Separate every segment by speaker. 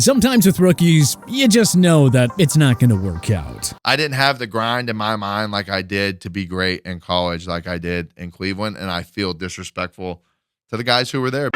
Speaker 1: Sometimes with rookies, you just know that it's not going to work out.
Speaker 2: I didn't have the grind in my mind like I did to be great in college like I did in Cleveland, and I feel disrespectful to the guys who were there.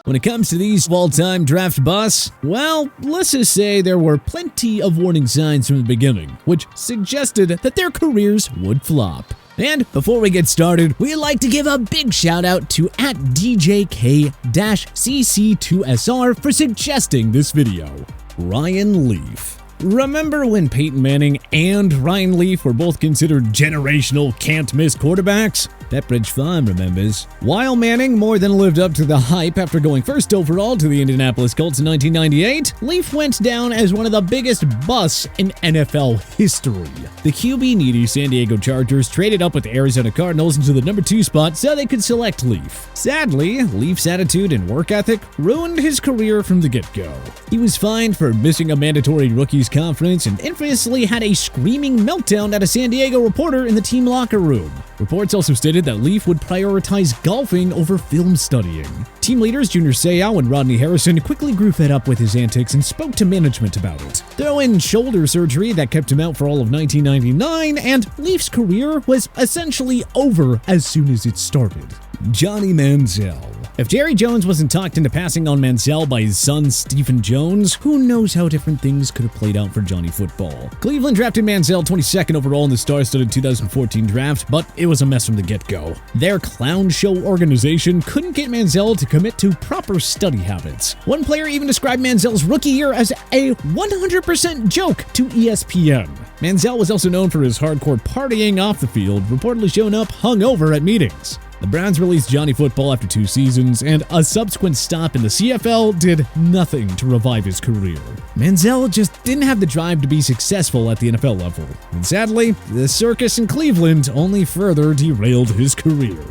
Speaker 1: When it comes to these all-time draft busts, well, let's just say there were plenty of warning signs from the beginning, which suggested that their careers would flop. And before we get started, we'd like to give a big shout out to @DJK-CC2SR for suggesting this video. Ryan Leaf. Remember when Peyton Manning and Ryan Leaf were both considered generational can't-miss quarterbacks? Pepperidge Farm remembers. While Manning more than lived up to the hype after going first overall to the Indianapolis Colts in 1998, Leaf went down as one of the biggest busts in NFL history. The QB-needy San Diego Chargers traded up with the Arizona Cardinals into the number 2 spot so they could select Leaf. Sadly, Leaf's attitude and work ethic ruined his career from the get-go. He was fined for missing a mandatory rookies conference and infamously had a screaming meltdown at a San Diego reporter in the team locker room. Reports also stated that Leaf would prioritize golfing over film studying. Team leaders Junior Seau and Rodney Harrison quickly grew fed up with his antics and spoke to management about it. Throw in shoulder surgery that kept him out for all of 1999, and Leaf's career was essentially over as soon as it started. Johnny Manziel. If Jerry Jones wasn't talked into passing on Manziel by his son Stephen Jones, who knows how different things could have played out for Johnny Football. Cleveland drafted Manziel 22nd overall in the star-studded 2014 draft, but it was a mess from the get-go. Their clown show organization couldn't get Manziel to commit to proper study habits. One player even described Manziel's rookie year as a 100% joke to ESPN. Manziel was also known for his hardcore partying off the field, reportedly showing up hungover at meetings. The Browns released Johnny Football after 2 seasons, and a subsequent stop in the CFL did nothing to revive his career. Manziel just didn't have the drive to be successful at the NFL level, and sadly, the circus in Cleveland only further derailed his career.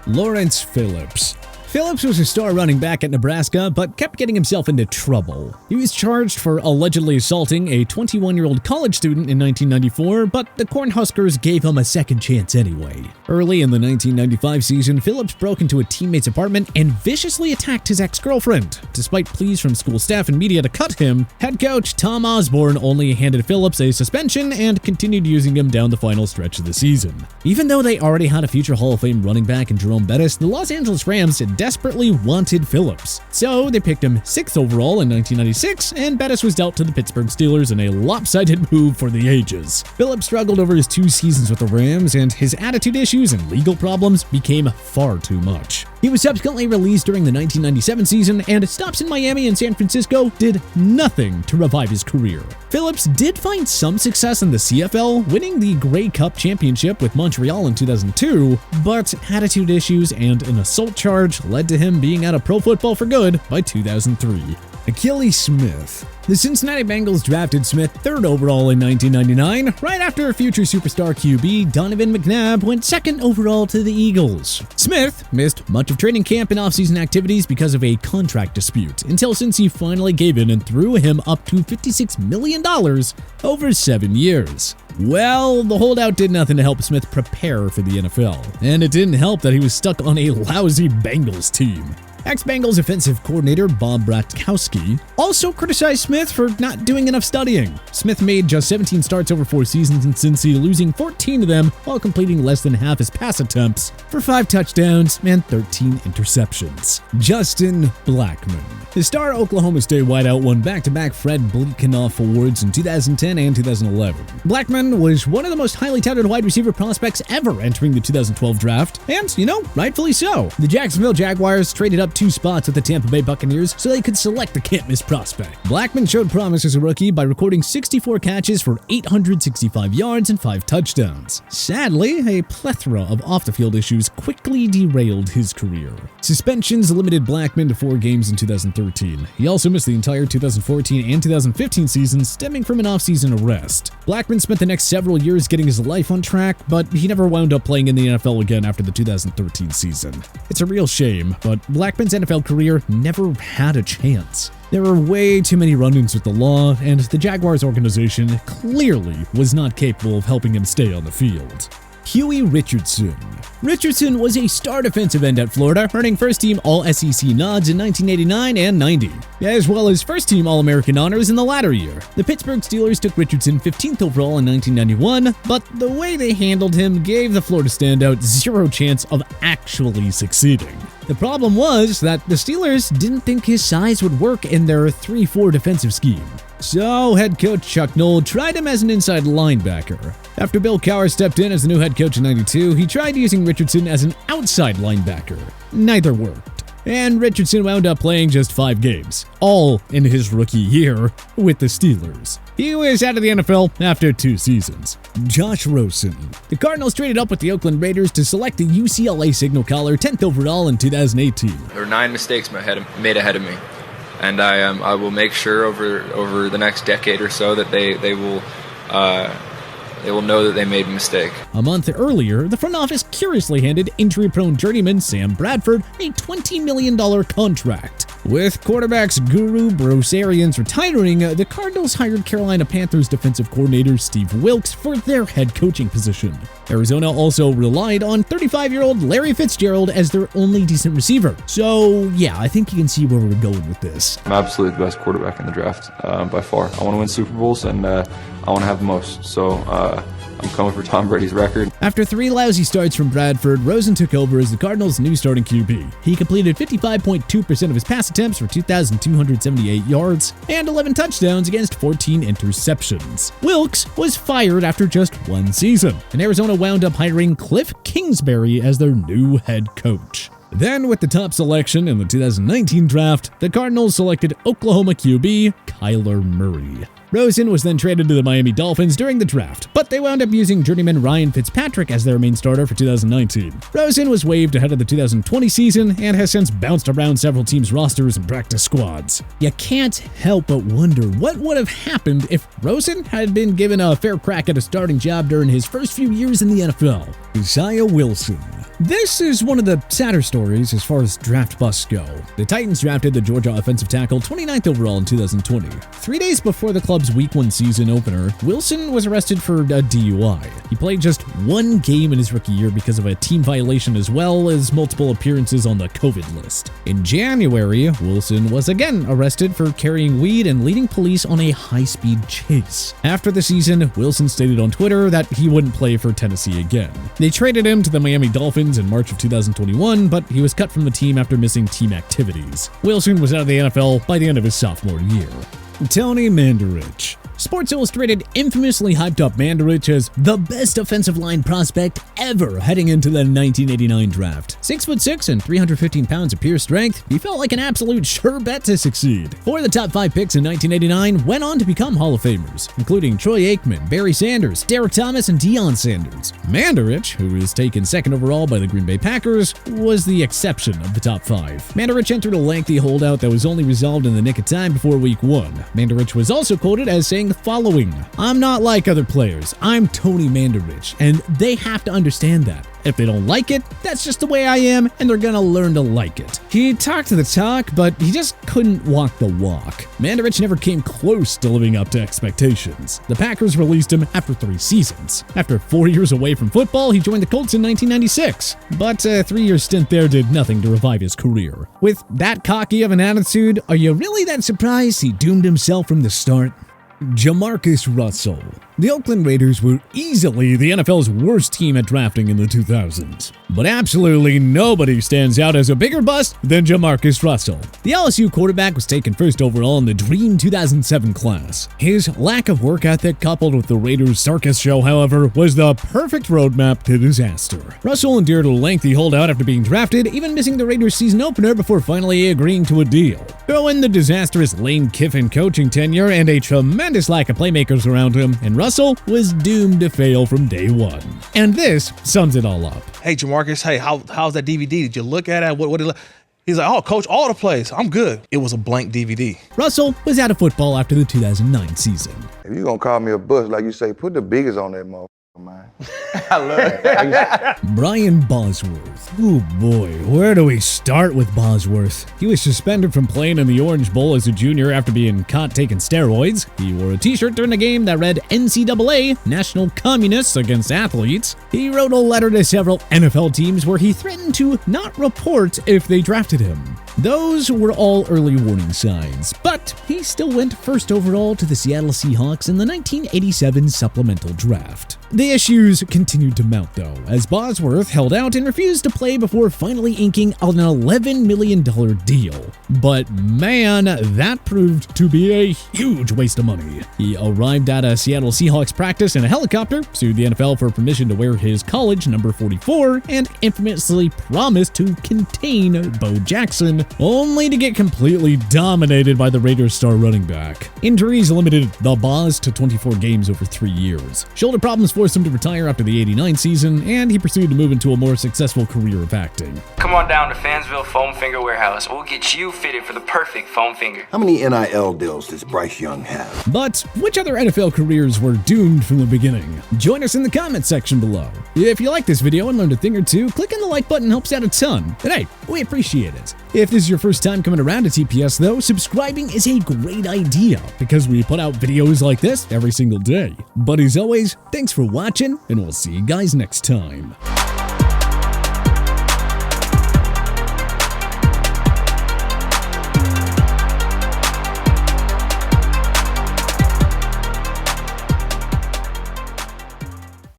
Speaker 1: Lawrence Phillips. Phillips was a star running back at Nebraska, but kept getting himself into trouble. He was charged for allegedly assaulting a 21-year-old college student in 1994, but the Cornhuskers gave him a second chance anyway. Early in the 1995 season, Phillips broke into a teammate's apartment and viciously attacked his ex-girlfriend. Despite pleas from school staff and media to cut him, head coach Tom Osborne only handed Phillips a suspension and continued using him down the final stretch of the season. Even though they already had a future Hall of Fame running back in Jerome Bettis, the Los Angeles Rams desperately wanted Phillips. So they picked him 6th overall in 1996, and Bettis was dealt to the Pittsburgh Steelers in a lopsided move for the ages. Phillips struggled over his 2 seasons with the Rams, and his attitude issues and legal problems became far too much. He was subsequently released during the 1997 season, and stops in Miami and San Francisco did nothing to revive his career. Phillips did find some success in the CFL, winning the Grey Cup championship with Montreal in 2002, but attitude issues and an assault charge led to him being out of pro football for good by 2003. Achilles Smith. The Cincinnati Bengals drafted Smith 3rd overall in 1999, right after future superstar QB Donovan McNabb went 2nd overall to the Eagles. Smith missed much of training camp and offseason activities because of a contract dispute, until Cincy finally gave in and threw him up to $56 million over 7 years. Well, the holdout did nothing to help Smith prepare for the NFL, and it didn't help that he was stuck on a lousy Bengals team. Ex-Bengals offensive coordinator Bob Bratkowski also criticized Smith for not doing enough studying. Smith made just 17 starts over 4 seasons in Cincy, losing 14 of them while completing less than half his pass attempts for 5 touchdowns and 13 interceptions. Justin Blackman. The star Oklahoma State wideout won back-to-back Fred Bleekenoff Awards in 2010 and 2011. Blackman was one of the most highly touted wide receiver prospects ever entering the 2012 draft, and, rightfully so. The Jacksonville Jaguars traded up 2 spots with the Tampa Bay Buccaneers so they could select the can't-miss prospect. Blackman showed promise as a rookie by recording 64 catches for 865 yards and 5 touchdowns. Sadly, a plethora of off-the-field issues quickly derailed his career. Suspensions limited Blackman to 4 games in 2013. He also missed the entire 2014 and 2015 seasons, stemming from an off-season arrest. Blackman spent the next several years getting his life on track, but he never wound up playing in the NFL again after the 2013 season. It's a real shame, but Blackman's NFL career never had a chance. There were way too many run-ins with the law, and the Jaguars organization clearly was not capable of helping him stay on the field. Huey Richardson. Richardson was a star defensive end at Florida, earning first-team All-SEC nods in 1989 and 90, as well as first-team All-American honors in the latter year. The Pittsburgh Steelers took Richardson 15th overall in 1991, but the way they handled him gave the Florida standout zero chance of actually succeeding. The problem was that the Steelers didn't think his size would work in their 3-4 defensive scheme. So head coach Chuck Noll tried him as an inside linebacker. After Bill Cowher stepped in as the new head coach in '92, he tried using Richardson as an outside linebacker. Neither worked, and Richardson wound up playing just 5 games, all in his rookie year with the Steelers. He was out of the NFL after 2 seasons. Josh Rosen. The Cardinals traded up with the Oakland Raiders to select the UCLA signal caller 10th overall in 2018.
Speaker 3: There were 9 mistakes made ahead of me, and I will make sure over the next decade or so that they will know that they made a mistake.
Speaker 1: A month earlier, the front office curiously handed injury-prone journeyman Sam Bradford a $20 million contract. With quarterbacks guru Bruce Arians retiring, the Cardinals hired Carolina Panthers defensive coordinator Steve Wilks for their head coaching position. Arizona also relied on 35-year-old Larry Fitzgerald as their only decent receiver. So, yeah, I think you can see where we're going with this.
Speaker 4: I'm absolutely the best quarterback in the draft, by far. I want to win Super Bowls, and I want to have the most. So, I'm coming for Tom Brady's record.
Speaker 1: After 3 lousy starts from Bradford, Rosen took over as the Cardinals' new starting QB. He completed 55.2% of his pass attempts for 2,278 yards and 11 touchdowns against 14 interceptions. Wilks was fired after just 1 season, and Arizona wound up hiring Cliff Kingsbury as their new head coach. Then, with the top selection in the 2019 draft, the Cardinals selected Oklahoma QB Kyler Murray. Rosen was then traded to the Miami Dolphins during the draft, but they wound up using journeyman Ryan Fitzpatrick as their main starter for 2019. Rosen was waived ahead of the 2020 season and has since bounced around several teams' rosters and practice squads. You can't help but wonder what would have happened if Rosen had been given a fair crack at a starting job during his first few years in the NFL. Zaya Wilson. This is one of the sadder stories as far as draft busts go. The Titans drafted the Georgia offensive tackle 29th overall in 2020. 3 days before the club's Week 1 season opener, Wilson was arrested for a DUI. He played just 1 game in his rookie year because of a team violation as well as multiple appearances on the COVID list. In January, Wilson was again arrested for carrying weed and leading police on a high-speed chase. After the season, Wilson stated on Twitter that he wouldn't play for Tennessee again. They traded him to the Miami Dolphins in March of 2021, but he was cut from the team after missing team activities. Wilson was out of the NFL by the end of his sophomore year. Tony Mandarich. Sports Illustrated infamously hyped up Mandarich as the best offensive line prospect ever heading into the 1989 draft. 6'6" and 315 pounds of pure strength, he felt like an absolute sure bet to succeed. 4 of the top 5 picks in 1989 went on to become Hall of Famers, including Troy Aikman, Barry Sanders, Derek Thomas, and Deion Sanders. Mandarich, who was taken 2nd overall by the Green Bay Packers, was the exception of the top 5. Mandarich entered a lengthy holdout that was only resolved in the nick of time before Week 1. Mandarich was also quoted as saying the following: "I'm not like other players. I'm Tony Mandarich, and they have to understand that. If they don't like it, that's just the way I am, and they're gonna learn to like it." He talked the talk, but he just couldn't walk the walk. Mandarich never came close to living up to expectations. The Packers released him after 3 seasons. After 4 years away from football, he joined the Colts in 1996. But a 3-year stint there did nothing to revive his career. With that cocky of an attitude, are you really that surprised he doomed himself from the start? JaMarcus Russell. The Oakland Raiders were easily the NFL's worst team at drafting in the 2000s. But absolutely nobody stands out as a bigger bust than JaMarcus Russell. The LSU quarterback was taken 1st overall in the Dream 2007 class. His lack of work ethic coupled with the Raiders' circus show, however, was the perfect roadmap to disaster. Russell endured a lengthy holdout after being drafted, even missing the Raiders' season opener before finally agreeing to a deal. Throw in the disastrous Lane Kiffin coaching tenure and a tremendous lack of playmakers around him, and Russell was doomed to fail from day one. And this sums it all up.
Speaker 5: "Hey, JaMarcus, hey, how's that DVD? Did you look at it? What did it?" He's like, "Oh, coach, all the plays. I'm good." It was a blank DVD.
Speaker 1: Russell was out of football after the 2009 season.
Speaker 6: If you're going to call me a bust, like you say, put the biggest on that motherfucker, I love it.
Speaker 1: Brian Bosworth. Oh boy, where do we start with Bosworth? He was suspended from playing in the Orange Bowl as a junior after being caught taking steroids. He wore a t-shirt during a game that read NCAA, National Communists Against Athletes. He wrote a letter to several NFL teams where he threatened to not report if they drafted him. Those were all early warning signs, but he still went first overall to the Seattle Seahawks in the 1987 supplemental draft. The issues continued to mount though, as Bosworth held out and refused to play before finally inking an $11 million deal. But man, that proved to be a huge waste of money. He arrived at a Seattle Seahawks practice in a helicopter, sued the NFL for permission to wear his college number 44, and infamously promised to contain Bo Jackson, only to get completely dominated by the Raiders star running back. Injuries limited the Boz to 24 games over 3 years. Shoulder problems forced him to retire after the '89 season, and he pursued to move into a more successful career of acting.
Speaker 7: Come on down to Fansville Foam Finger Warehouse. We'll get you fitted for the perfect foam finger.
Speaker 8: How many NIL deals does Bryce Young have?
Speaker 1: But which other NFL careers were doomed from the beginning? Join us in the comments section below. If you like this video and learned a thing or two, clicking the like button helps out a ton. And hey, we appreciate it. If this is your first time coming around to TPS though, subscribing is a great idea because we put out videos like this every single day. But as always, thanks for watching, and we'll see you guys next time.